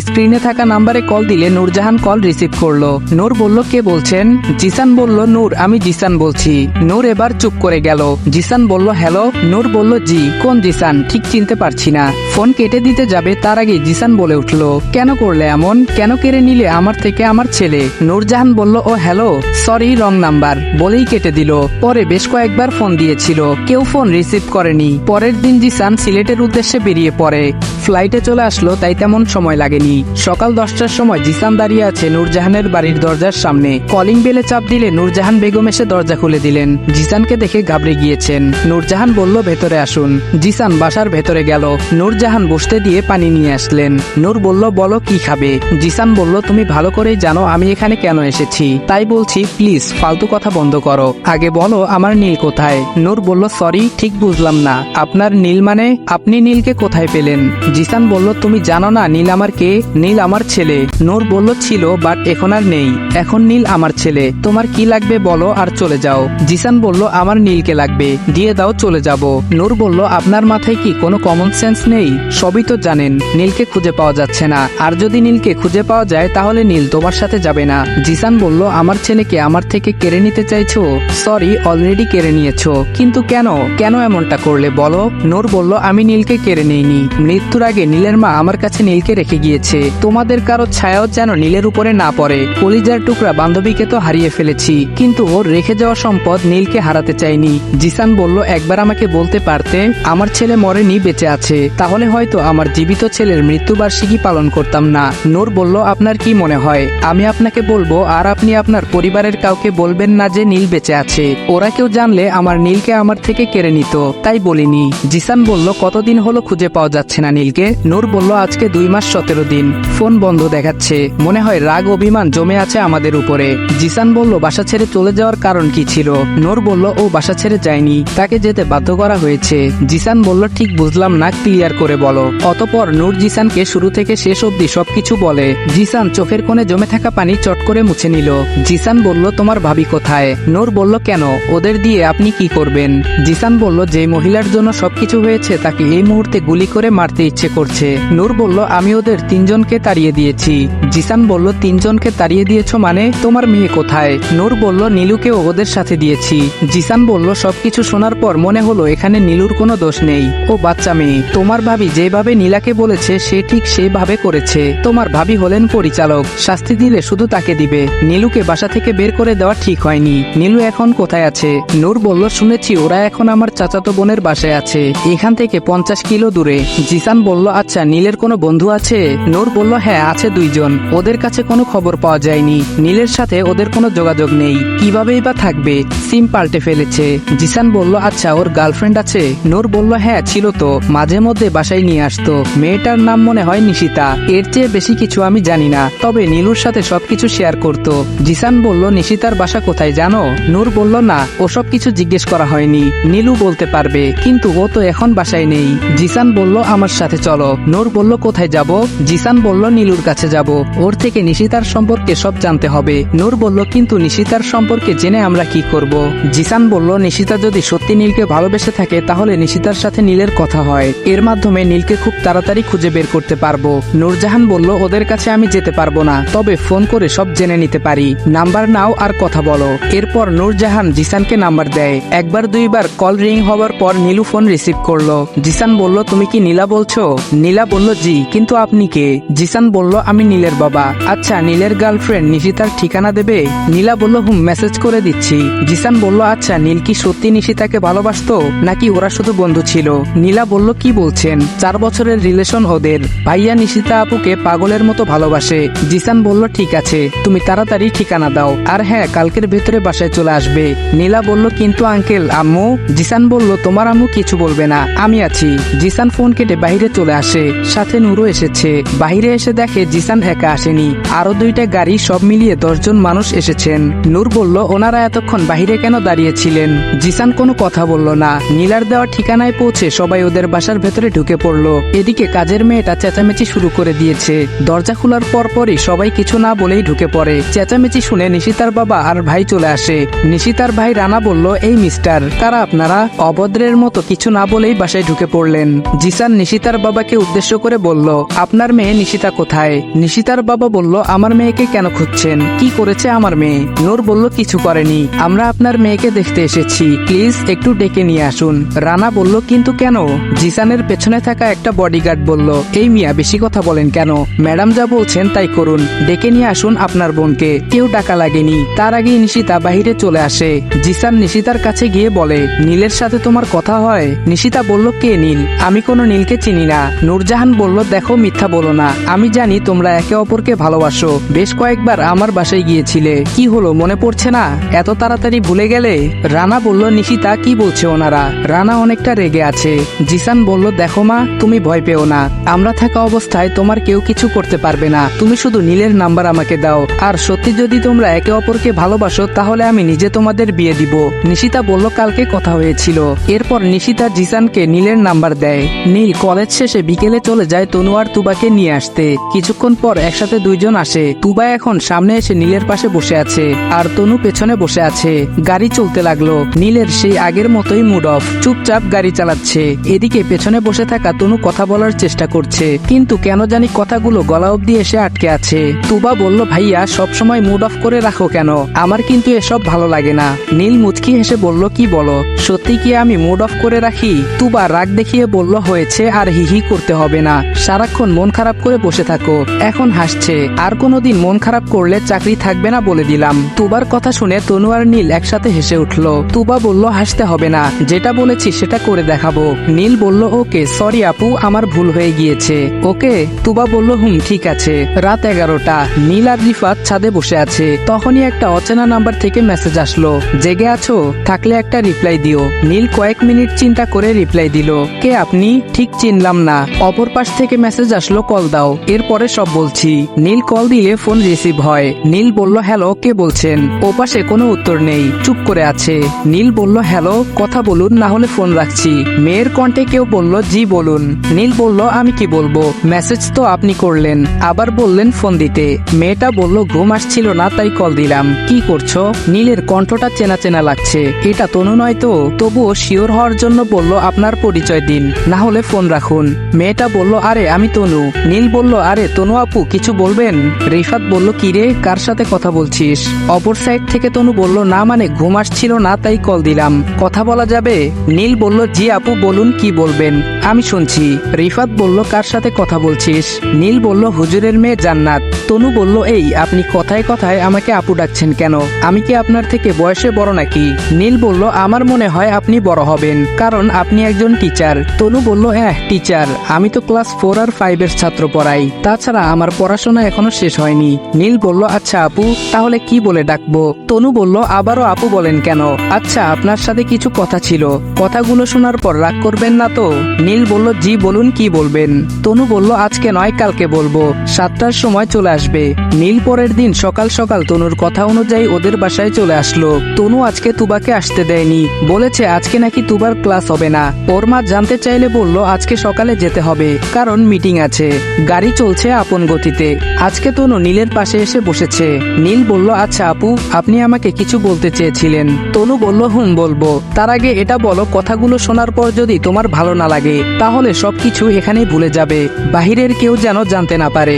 স্ক্রিনে থাকা নাম্বারে কল দিলে নূরজাহান কল রিসিভ করলো। নূর বলল, কে বলছেন? জিসান বলল, নূর, আমি জিসান বলছি। নূর এবার চুপ করে গেল। জিসান বলল, হ্যালো। নূর বলল, জি। কোন জিসান? ঠিক চিনতে পারছি না। ফোন কেটে দিতে যাবে তার আগে জিসান বলে উঠল, কেন করলে এমন? কেন কেড়ে নিলে আমার থেকে আমার ছেলে? নূরজাহান বলল, ও হ্যালো, সরি, রং নাম্বার, বলেই কেটে দিল। পরে বেশ কয়েকবার ফোন দিয়েছিল, কেউ ফোন রিসিভ করেনি। পরের দিন জিসান সিলেটের উদ্দেশ্যে বেরিয়ে পড়ে। ফ্লাইটে চলে আসলো, তাই তেমন সময় লাগেনি। সকাল 10টার সময় জিসান দাঁড়িয়ে আছে নূরজাহানের বাড়ির দরজার সামনে। কলিং বেলে চাপ দিলে নূরজাহান বেগম এসে দরজা খুলে দিলেন। জিসানকে দেখে ঘাবড়ে গিয়েছেন। নূরজাহান বলল, ভেতরে আসুন। জিসান বাসার ভেতরে গেল। নূরজাহান বসতে দিয়ে পানি নিয়ে আসলেন। নূর বলল, বলো কি খাবে? জিসান বলল, তুমি ভালো করেই জানো আমি এখানে কেন এসেছি, তাই বলছি প্লিজ ফালতু কথা বন্ধ করো। আগে বলো আমার নীল কোথায়? নূর বলল, সরি, ঠিক বুঝলাম না। আপনার নীল মানে? আপনি নীলকে কোথায় পেলেন? জিসান বলল, তুমি জানো না নীল আমার কে? নীল আমার ছেলে। নূর বলল, ছিল, বাট এখন আর নেই। এখন নীল আমার ছেলে। তোমার কি লাগবে বলো আর চলে যাও। জিসান বলল, আমার নীলকে লাগবে, দিয়ে দাও, চলে যাব। নূর বলল, আপনার মাথায় কি কোনো কমন সেন্স নেই? সবই তো জানেন নীলকে খুঁজে পাওয়া যাচ্ছে না, আর যদি নীলকে খুঁজে পাওয়া যায় তাহলে নীল তোমার সাথে যাবে না। জিসান বলল, আমার ছেলেকে আমার থেকে কেড়ে নিতে চাইছো? সরি, অলরেডি কেড়ে নিয়েছো, কিন্তু কেন? কেন এমনটা করলে বলো? নূর বলল, আমি নীলকে কেড়ে নিইনি। মৃত্যুর আগে নীলের মা আমার কাছে নীলকে রেখে গিয়েছে। তোমাদের কারো ছায়াও যেন নীলের উপরে না পড়ে। কলিজার টুকরা বান্ধবীকে তো হারিয়ে ফেলেছি, কিন্তু ওর রেখে যাওয়া সম্পদ নীলকে হারাতে চাইনি। জিসান বলল, একবার আমাকে বলতে পারতে আমার ছেলে মরেনি, বেঁচে আছে, তাহলে হয়তো আমার জীবিত ছেলের মৃত্যুবার্ষিকী পালন করতাম না। নূর বলল, আপনার কি মনে হয় আমি আপনাকে বলবো আর আপনি আপনার পরিবারের কাউকে বলবেন না যে নীল বেঁচে আছে? ওরা কেউ জানলে আমার নীলকে আমার থেকে কেড়ে নিত, তাই বলিনি। জিসান বলল, কতদিন হলো খুঁজে পাওয়া যাচ্ছে না নীলকে? নূর বলল, আজকে 2 মাস 17 দিন। ফোন বন্ধ দেখাচ্ছে, মনে হয় রাগ অভিমান জমে আছে আমাদের উপরে। জিসান বলল, বাসা ছেড়ে চলে যাওয়ার কারণ কি ছিল? নূর বলল, ও বাসা ছেড়ে যায়নি, তাকে যেতে বাধ্য করা হয়েছে। জিসান বলল, ঠিক বুঝলাম না, ক্লিয়ার করে বলো। অতঃপর নূর জিসানকে শুরু থেকে শেষ অবধি সবকিছু বলে। জিসান চোখের কোণে জমে থাকা পানি চট করে মুছে নিল। জিসান বলল, তোমার ভাবি কোথায়? নূর বলল, কেন, ওদের দিয়ে আপনি কি করবেন? জিসান বলল, যে মহিলার জন্য সবকিছু হয়েছে তাকে এই মুহূর্তে গুলি করে মারতে ইচ্ছে করছে। নূর বলল, আমি ওদের 3 জনকে তাড়িয়ে দিয়েছি। জিসান বলল, 3 জনকে তাড়িয়ে দিয়েছো মানে? তোমার মেয়ে কোথায়? নূর বলল, নীলুকেও ওদের সাথে দিয়েছি। জিসান বলল, সবকিছু শোনার পর মনে হলো এখানে নীলুর কোনো দোষ নেই, ও বাচ্চা মেয়ে। তোমার ভাবি যেভাবে নীলাকে বলেছে সে ঠিক সেভাবে করেছে। তোমার ভাবি হলেন পরিচালক, শাস্তি দিলে শুধু তাকে দিবে। নীলুকে বাসা থেকে বের করে দেওয়া ঠিক হয়নি। নীলু এখন কোথায় আছে? নূর বলল, শুনেছি ওরা এখন আমার চাচাতো বোনের বাসায় আছে, এখান থেকে 50 কিলো দূরে। জিসান বলল, আচ্ছা নীলের কোনো বন্ধু আছে? নূর বলল, হ্যাঁ আছে 2 জন, ওদের কাছে কোনো খবর পাওয়া যায়নি। নীলের সাথে ওদের কোনো যোগাযোগ নেই, কিভাবেই বা থাকবে? সিম পাল্টে ফেলেছে। জিসান বলল, আচ্ছা ওর গার্লফ্রেন্ড আছে? নূর বলল, হ্যাঁ ছিল তো, মাঝে মধ্যে বাসায় নিয়ে আসতো। মেয়েটার নাম মনে হয় নিশিতা, এর চেয়ে বেশি কিছু আমি জানি না, তবে নীলুর সাথে সবকিছু শেয়ার করত। জিসান বলল, নিশিতার বাসা কোথায় জানো? নূর বলল, না, ওসব কিছু জিজ্ঞেস করা হয়নি, নীলু বলতে পারবে, কিন্তু ও তো এখন বাসায় নেই। জিসান বলল, আমার সাথে চলো। নূর বলল, কোথায় যাব? জিসান বলল, নীলুর কাছে যাব, ওর থেকে নিশিতার সম্পর্কে সব জানতে হবে। নূর বলল, কিন্তু নিশিতার সম্পর্কে জেনে আমরা কি করব? জিসান বলল, নিশিতা যদি সত্যি নীলকে ভালোবেসে থাকে তাহলে নিশিতার সাথে নীলের কথা হয়, এর মাধ্যমে নীলকে খুব তাড়াতাড়ি খুঁজে বের করতে পারবো। নূরজাহান বলল, ওদের কাছে আমি যেতে পারবো না, তবে ফোন করে সব জেনে নিতে পারি, নাম্বার নাও আর কথা বলো। এরপর নূরজাহান জিসানকে নাম্বার দেয়। 1-2বার কল রিং হওয়ার পর নীলু ফোন রিসিভ করলো। জিসান বলল, তুমি কি নীলা বলছো? নীলা বলল, জি, কিন্তু আপনি কে? জিসান বলল, আমি নীলের বাবা। আচ্ছা, নীলের গার্লফ্রেন্ড নিশিতার ঠিকানা দেবে? নীলা বলল, মেসেজ করে দিচ্ছি। জিসান বলল, আচ্ছা নীল কি সত্যি নিশিতাকে ভালোবাসতো নাকি ওরা শুধু বন্ধু ছিল? নীলা বলল, কি বলছেন, 4 বছরের রিলেশন ওদের, ভাইয়া নিশিতা আপুকে পাগলের মতো ভালোবাসে। জিসান বলল, ঠিক আছে, তুমি তাড়াতাড়ি ঠিকানা দাও, আর হ্যাঁ কালকের ভেতরে বাসায় চলে আসবে। নীলা বলল, কিন্তু আঙ্কেল, আম্মু? জিসান বলল, তোমার আম্মু কিছু বলবে না, আমি আছি। জিসান ফোন কেটে বাইরে চলে আসে, সাথে নূরও এসেছে। বাইরে এসে দেখে জিসান একা আসেনি, আরো 2টা গাড়ি, সব মিলিয়ে 10 জন মানুষ এসেছেন। নূর বলল, ওনারা এতক্ষণ বাহিরে কেন দাঁড়িয়েছিলেন? জিসান কোনো কথা বলল না। নীলার দেওয়া ঠিকানায় পৌঁছে সবাই ওদের বাসার ভেতরে ঢুকে পড়লো। এদিকে কাজের মেয়েটা চেঁচামেচি শুরু করে দিয়েছে। দরজা খোলার পরপরই সবাই কিছু না বলেই ঢুকে পড়ে। চেঁচামেচি শুনে নিশিতার বাবা আর ভাই চলে আসে। নিশিতার ভাই রানা বলল, এই মিস্টার, কারা আপনারা? অভদ্রের মতো কিছু না বলেই বাসায় ঢুকে পড়লেন। জিসান নিশিতার বাবাকে উদ্দেশ্য করে বলল, আপনার মেয়ে নিশিতা কোথায়? নিশিতার বাবা বলল, আমার মেয়েকে কেন খুঁজছেন? কি করেছে আমার মেয়ে? নূর বলল, কিছু করেনি, আমরা আপনার মেয়েকে দেখতে এসেছি, প্লিজ একটু ডেকে নিয়ে আসুন। রানা বলল, কিন্তু কেন? জিসানের পেছনে থাকা একটা বডিগার্ড বলল, এই মিয়া বেশি কথা বলেন কেন? ম্যাডাম যা বলছেন তাই করুন, ডেকে নিয়ে আসুন আপনার বোনকে। কেউ ডাকা লাগেনি। তার আগেই নিশিতা বাহিরে চলে আসে। জিসান নিশিতার কাছে গিয়ে বলে, নীলের সাথে তোমার কথা হয়? নিশিতা বলল, কে নীল? আমি কোনো নীলকে চিনি না। নূরজাহান বলল, দেখো মিথ্যা বলো না, আমি জানি তোমরা একে অপরকে ভালোবাসো, বেশ কয়েকবার আমার বাসায় গিয়েছিলে। কি হলো, মনে পড়ছে না? এত তাড়াতাড়ি ভুলে গেলে? রানা বলল, নিশিতা কি বলছে ওনারা? রানা অনেকটা রেগে আছে। জিসান বলল, দেখো মা, তুমি ভয় পেও না, আমরা থাকা অবস্থায় তোমার কেউ কিছু করতে পারবে না, তুমি শুধু নীলের নাম্বার আমাকে দাও, আর সত্যি যদি তোমরা একে অপরকে ভালোবাসো তাহলে আমি নিজে তোমাদের বিয়ে দিব। নিশিতা বলল, কালকে কথা হয়েছিল। এরপর নিশিতা জিসানকে নীলের নাম্বার দেয়। নীল কলেজ শেষে বিকেলে চলে যায় তনু আর তুবাকে নিয়ে আসতে। কিছুক্ষণ পর একসাথে দুইজন আসে। তুবা এখন সামনে এসে নীলের পাশে বসে আছে, আর তনু পেছনে বসে আছে। গাড়ি চলতে লাগলো। নীলের সেই আগের মতোই মুড অফ, চুপচাপ গাড়ি চালাচ্ছে। এদিকে পেছনে বসে থাকা তনু কথা বলার চেষ্টা করছে, কিন্তু কেন জানি কথাগুলো গলা অব্দি এসে আটকে আছে। তুবা বলল, ভাইয়া সবসময় মুড অফ করে রাখো কেন? আমার কিন্তু এসব ভালো লাগে না। নীল মুচকি হেসে বলল, কি বলো, সত্যি কি আমি মুড অফ করে রাখি? তুবা রাগ দেখিয়ে বলল, হয়েছে, আর হিহি করতে হবে না, সারাক্ষণ মন খারাপ করে বসে থাকো। এখন হাসছে, আর কোনোদিন মন খারাপ করলে চাকরি থাকবে না বলে দিলাম। তুবার কথা শুনে তনু আর নীল একসাথে হেসে উঠল। তুবা বলল, হাসতে হবে না, যেটা বলেছি সেটা করে দেখাবো। নীল বলল, ওকে, সরি আপু, আমার ভুল হয়ে গিয়েছে। ওকে? তুবা বলল, ঠিক আছে। রাত 11টা। নীল আর রিফাত ছাদে বসে আছে। তখনই একটা অচেনা নাম্বার থেকে মেসেজ আসলো, জেগে আছো? থাকলে একটা রিপ্লাই দিও। নীল কয়েক মিনিট চিন্তা করে রিপ্লাই দিল, কে আপনি? ঠিক চিনলাম না। অপর পাশ থেকে মেসেজ আসলো, কল দাও। এরপরে সব বলছি। নীল কল দিলে ফোন রিসিভ হয়। নীল বলল, হ্যালো, কে বলছেন? ওপাশে কোনো উত্তর নেই, চুপ করে আছে। নীল বলল, হ্যালো, কথা বলুন, না হলে ফোন রাখছি। মেয়ের কণ্ঠে কেউ বলল, জি বলুন। নীল বলল, আমি কি বলবো, মেসেজ তো আপনি করলেন, আবার বললেন ফোন দিতে। মেয়েটা বলল, ঘুম আসছিল না তাই কল দিলাম। কি করছো? নীলের কণ্ঠটা চেনা চেনা লাগছে, এটা তনু নয় তো? তবুও শিওর হওয়ার জন্য বলল, আপনার পরিচয় দিন, না হলে ফোন রাখুন। মেয়েটা বলল, আরে আমি তনু। নীল বলল, আরে তনু আপু, কিছু বলবেন? রিফাত বলল, কিরে, কার সাথে কথা বলছিস? অপর সাইড থেকে তনু বলল, না মানে ঘুম আসছিল না তাই কল দিলাম, কথা বলা যাবে? নীল বলল, জি আপু বলুন, কি বলবেন, আমি শুনছি। রিফাত বলল, কার সাথে কথা বলছিস? নীল বলল, হুজুরের মেয়ে জান্নাত। তনু বলল, এই আপনি কথায় কথায় আমাকে আপু ডাকছেন কেন? আমি কি আপনার থেকে বয়সে বড় নাকি? নীল বলল, আমার মনে হয় আপনি বড় হবেন, কারণ আপনি একজন টিচার। তনু বলল, হ্যাঁ টিচার, আমি তো ক্লাস 4 আর 5 এর ছাত্র পড়াই, তাছাড়া আমার পড়াশোনা এখনো শেষ হয়নি। নীল বলল, আচ্ছা আপু, তাহলে কি বলে ডাকবো? তনু বলল, আবারও আপু বলেন কেন? আচ্ছা, আপনার সাথে কিছু কথা ছিল, কথাগুলো শোনার পর রাগ করবেন না তো? নীল বলল, জি বলুন, কি বলবেন? তনু বলল, আজকে নয়, কালকে বলবো, 7টার সময় চলে আসবে। নীল পরের দিন সকাল সকাল তনুর কথা অনুযায়ী ওদের বাসায় চলে আসলো। তনু আজকে তুবাকে আসতে দেয়নি, বলেছে আজকে নাকি তুবার ক্লাস হবে না। ওর মা জানতে চাইলে বলল, আজকে সকালে যেতে হবে, কারণ মিটিং আছে। গাড়ি চলছে আপন গতিতে। আজকে তনু নীলের পাশে এসে বসেছে। নীল বলল, আচ্ছা আপু, আপনি আমাকে কিছু বলতে চেয়েছিলেন। তনু বলল, বলবো। তার আগে এটা বলো, কথাগুলো শোনার পর যদি তোমার ভালো না লাগে তাহলে সবকিছু এখানেই ভুলে যাবে, বাহিরের কেউ যেন জানতে না পারে।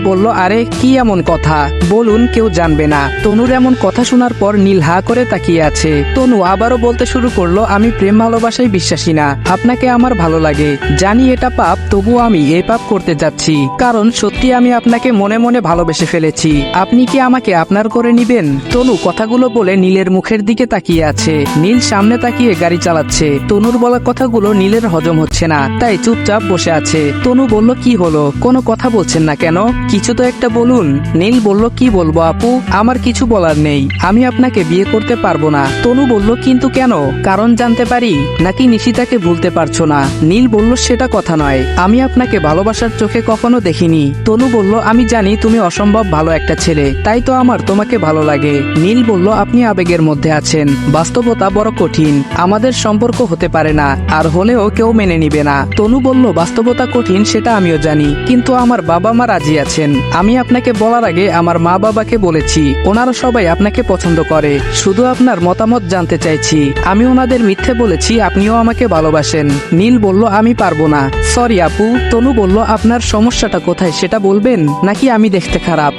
বলল, আরে কি এমন কথা, বলুন, কেউ জানবে না। তনুর এমন কথা শোনার পর নীল হা করে তাকিয়ে আছে। তনু আবারও বলতে শুরু করলো, আমি প্রেম ভালোবাসায় বিশ্বাসী না, আপনাকে আমার ভালো লাগে, জানি এটা পাপ, তবুও আমি এই পাপ করতে যাচ্ছি, কারণ সত্যি আমি আপনাকে মনে মনে ভালোবেসে ফেলেছি। আপনি কি আমাকে আপনার করে নিবেন? তনু কথাগুলো বলে নীলের মুখের দিকে তাকিয়ে আছে। নীল সামনে তাকিয়ে গাড়ি চালাচ্ছে। তনুর বলা কথাগুলো নীলের হজম হচ্ছে না, তাই চুপচাপ বসে আছে। তনু বলল, কি হলো, কোনো কথা বলছেন না কেন? কিছু তো একটা বলুন। নীল বলল, কি বলবো আপু, আমার কিছু বলার নেই, আমি আপনাকে বিয়ে করতে পারবো না। তনু বলল, কিন্তু কেন, কারণ জানতে পারি? নাকি নিশিতাকে ভুলতে পারছো না? নীল বলল, সেটা কথা নয়, আমি আপনাকে ভালোবাসার চোখে কখনো দেখিনি। তনু বলল, আমি জানি তুমি অসম্ভব ভালো একটা ছেলে, তাই তো আমার তোমাকে ভালো লাগে। নীল বলল, আপনি আবেগের মধ্যে আছেন, বাস্তবতা বড় কঠিন, আমাদের সম্পর্ক হতে পারে না, আর হলেও কেউ মেনে নিবে না। তনু বলল, বাস্তবতা কঠিন সেটা আমিও জানি, কিন্তু আমার বাবা মা রাজি আছে। আছেন। আমি আপনাকে বলার আগে আমার মা বাবাকে বলেছি, ওনারা সবাই আপনাকে পছন্দ করে। শুধু আপনার মতামত জানতে চাইছি। আমি ওনাদের মিথ্যে বলেছি আপনিও আমাকে ভালোবাসেন। নীল বলল, আমি পারবো না। সরি আপু। তনু বলল, আপনার সমস্যাটা কোথায় সেটা বলবেন, নাকি আমি দেখতে খারাপ?